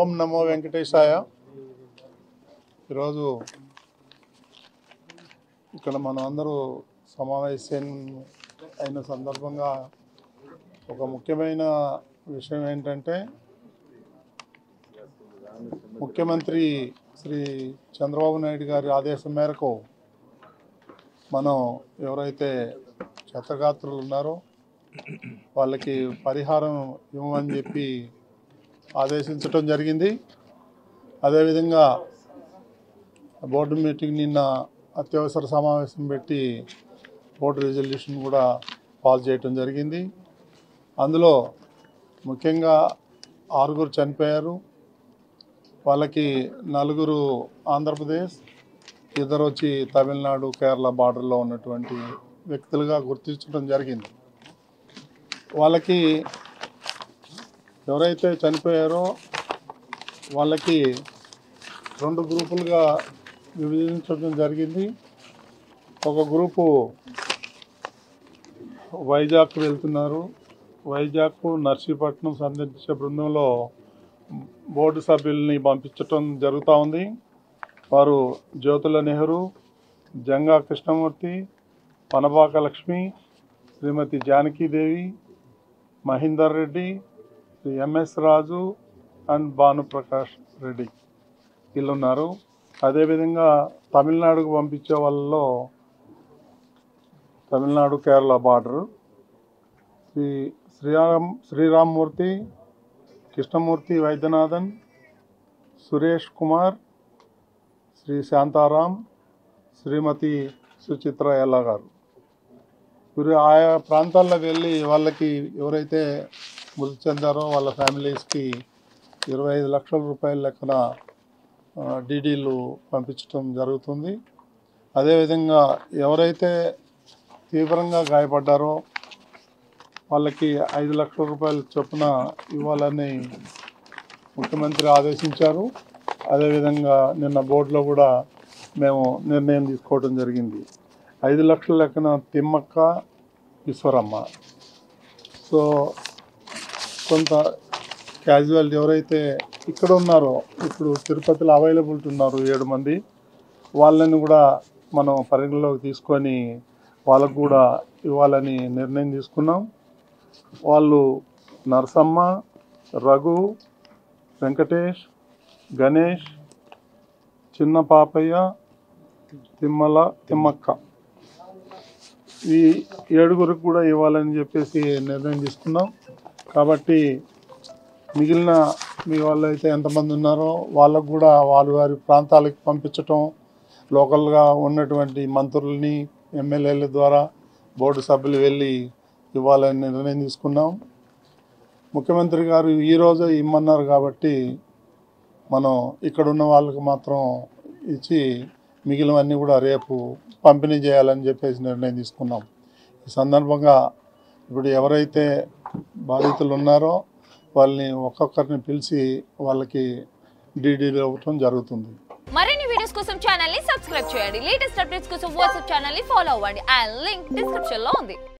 ఓం నమో వెంకటేశాయ. ఈరోజు ఇక్కడ మనం అందరూ సమావేశం అయిన సందర్భంగా ఒక ముఖ్యమైన విషయం ఏంటంటే, ముఖ్యమంత్రి శ్రీ చంద్రబాబు నాయుడు గారి ఆదేశం మేరకు మనం ఎవరైతే క్షతగాత్రులు ఉన్నారో వాళ్ళకి పరిహారం ఇవ్వమని చెప్పి ఆదేశించడం జరిగింది. అదేవిధంగా బోర్డు మీటింగ్ నిన్న అత్యవసర సమావేశం పెట్టి బోర్డు రెజల్యూషన్ కూడా పాస్ చేయడం జరిగింది. అందులో ముఖ్యంగా 6 చనిపోయారు. వాళ్ళకి 4 ఆంధ్రప్రదేశ్, 2 వచ్చి తమిళనాడు కేరళ బార్డర్లో ఉన్నటువంటి వ్యక్తులుగా గుర్తించడం జరిగింది. వాళ్ళకి ఎవరైతే చనిపోయారో వాళ్ళకి 2 గ్రూపులుగా విభజించడం జరిగింది. ఒక గ్రూపు వైజాగ్ వెళ్తున్నారు. వైజాగ్ నర్సీపట్నం సందర్శించే బృందంలో బోర్డు సభ్యుల్ని పంపించడం జరుగుతూ ఉంది. వారు జ్యోతుల నెహ్రూ, జంగా కృష్ణమూర్తి, పనబాక లక్ష్మి, శ్రీమతి జానకీదేవి, మహేందర్ రెడ్డి, శ్రీ ఎంఎస్ రాజు అండ్ భానుప్రకాష్ రెడ్డి వీళ్ళు ఉన్నారు. అదేవిధంగా తమిళనాడుకు పంపించే వాళ్ళలో తమిళనాడు కేరళ బార్డరు శ్రీరామ్మూర్తి, కృష్ణమూర్తి వైద్యనాథన్, సురేష్ కుమార్, శ్రీ శాంతారాం, శ్రీమతి సుచిత్ర ఎల్లా గారు. వీరు ఆయా ప్రాంతాల్లో వెళ్ళి వాళ్ళకి ఎవరైతే మృతి చెందారో వాళ్ళ ఫ్యామిలీస్కి 25 లక్షల రూపాయల లెక్కన డీడీలు పంపించడం జరుగుతుంది. అదేవిధంగా ఎవరైతే తీవ్రంగా గాయపడ్డారో వాళ్ళకి 5 లక్షల రూపాయల చొప్పున ఇవ్వాలని ముఖ్యమంత్రి ఆదేశించారు. అదేవిధంగా నిన్న బోర్డులో కూడా మేము నిర్ణయం తీసుకోవడం జరిగింది. 5 లక్షల లెక్కన తిమ్మక్క, ఈశ్వరమ్మ. సో కొంత క్యాజువాలిటీ ఎవరైతే ఇక్కడ ఉన్నారో, ఇప్పుడు తిరుపతిలో అవైలబిలిటీ ఉన్నారు 7 మంది, వాళ్ళని కూడా మనం పరిగణలోకి తీసుకొని వాళ్ళకు కూడా ఇవ్వాలని నిర్ణయం తీసుకున్నాం. వాళ్ళు నరసమ్మ, రఘు, వెంకటేష్, గణేష్, చిన్న పాపయ్య, తిమ్మక్క, ఈ 7 కూడా ఇవ్వాలని చెప్పేసి నిర్ణయం తీసుకున్నాం. కాబట్టి మిగిలిన మీ వాళ్ళు అయితే ఎంతమంది ఉన్నారో వాళ్ళకు కూడా వారి ప్రాంతాలకు పంపించటం, లోకల్గా ఉన్నటువంటి మంత్రులని, ఎమ్మెల్యేల ద్వారా బోర్డు సభ్యులు వెళ్ళి ఇవ్వాలని నిర్ణయం తీసుకున్నాం. ముఖ్యమంత్రి గారు ఈరోజు ఇమ్మన్నారు కాబట్టి మనం ఇక్కడ ఉన్న వాళ్ళకి మాత్రం ఇచ్చి మిగిలినవన్నీ కూడా రేపు పంపిణీ చేయాలని చెప్పేసి నిర్ణయం తీసుకున్నాం. ఈ సందర్భంగా ఇప్పుడు ఎవరైతే బాధితులు ఉన్నారో వాళ్ళని ఒక్కొక్కరిని పిలిచి వాళ్ళకి డీడీలు ఇవ్వటం జరుగుతుంది. మరిన్ని వీడియోస్ కోసం ఛానల్ ని సబ్స్క్రైబ్ చేయండి. లేటెస్ట్ అప్డేట్స్ కోసం వాట్సాప్ ఛానల్ ని ఫాలో అవ్వండి. అండ్ లింక్ డిస్క్రిప్షన్ లో ఉంది.